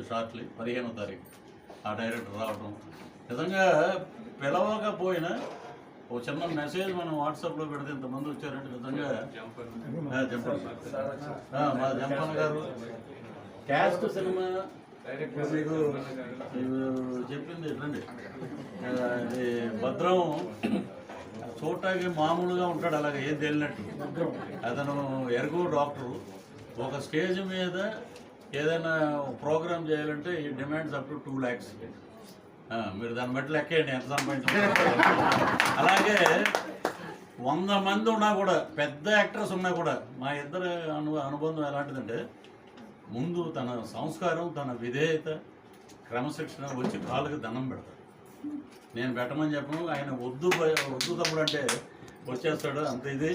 Shortly 15వ తారీఖు ఆ డైరెక్టర్ రావడం. నిజంగా పిలవకపోయినా ఒక చిన్న మెసేజ్ మనం వాట్సాప్లో పెడితే ఇంతమంది వచ్చారంటే నిజంగా జంపన్ మా జంపన్ గారు క్యాస్ట్ సినిమా మీకు చెప్పింది ఎట్లండి, అది భద్రం చూడటానికి మామూలుగా ఉంటాడు, అలాగే ఏం తెలియనట్టు. అతను ఎరుగు డాక్టరు. ఒక స్టేజ్ మీద ఏదైనా ప్రోగ్రామ్ చేయాలంటే ఈ డిమాండ్స్ అప్ టు 2 lakhs. మీరు దాన్ని బట్టి లెక్కేయండి ఎంత సంపాదించారు. అలాగే 100 మంది ఉన్నా కూడా, పెద్ద యాక్టర్స్ ఉన్నా కూడా, మా ఇద్దరు అనుబంధం ఎలాంటిదంటే, ముందు తన సంస్కారం, తన విధేయత, క్రమశిక్షణ వచ్చి కాళ్ళకి దండం పెడతాడు. నేను పెట్టమని చెప్పను, ఆయన వద్దు తమ్ముడు అంటే వచ్చేస్తాడు. అంత ఇది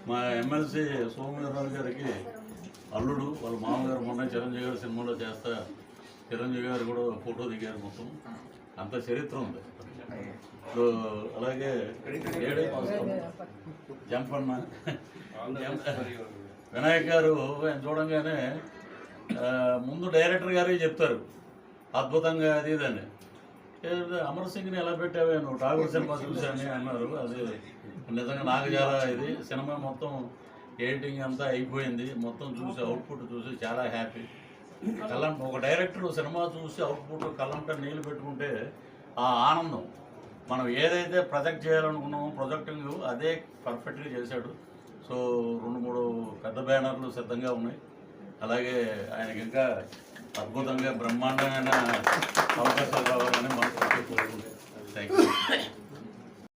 మా ఎమ్మెల్సీ సోమవీర్రాజు గారికి అల్లుడు, వాళ్ళ మామగారు మొన్న చిరంజీవి గారి సినిమాలో చేస్తా, చిరంజీవి గారు కూడా ఫోటో దిగారు. మొత్తం అంత చరిత్ర ఉంది. సో అలాగే జంపన్న వినాయక్ గారు ఆయన చూడంగానే ముందు డైరెక్టర్ గారే చెప్తారు అద్భుతంగా అది ఇదని. అమర్ సింగ్ని ఎలా పెట్టావే నువ్వు, ఠాగూర్ సినిమా చూశాను అన్నారు. అది నిజంగా నాకు చాలా ఇది. సినిమా మొత్తం ఎడిటింగ్ అంతా అయిపోయింది, మొత్తం చూసి అవుట్పుట్ చూసి చాలా హ్యాపీ. ఒక డైరెక్టర్ సినిమా చూసి అవుట్పుట్ కళ్ళంట నీళ్ళు పెట్టుకుంటే ఆ ఆనందం, మనం ఏదైతే ప్రొజెక్ట్ చేయాలనుకున్నామో ప్రొజెక్టింగ్ అదే పర్ఫెక్ట్గా చేశాడు. సో 2-3 పెద్ద బ్యానర్లు సిద్ధంగా ఉన్నాయి. అలాగే ఆయనకి ఇంకా అద్భుతంగా బ్రహ్మాండమైన అవకాశాలు రావాలని మనసు కోరుకుంటున్నాను. Thank you.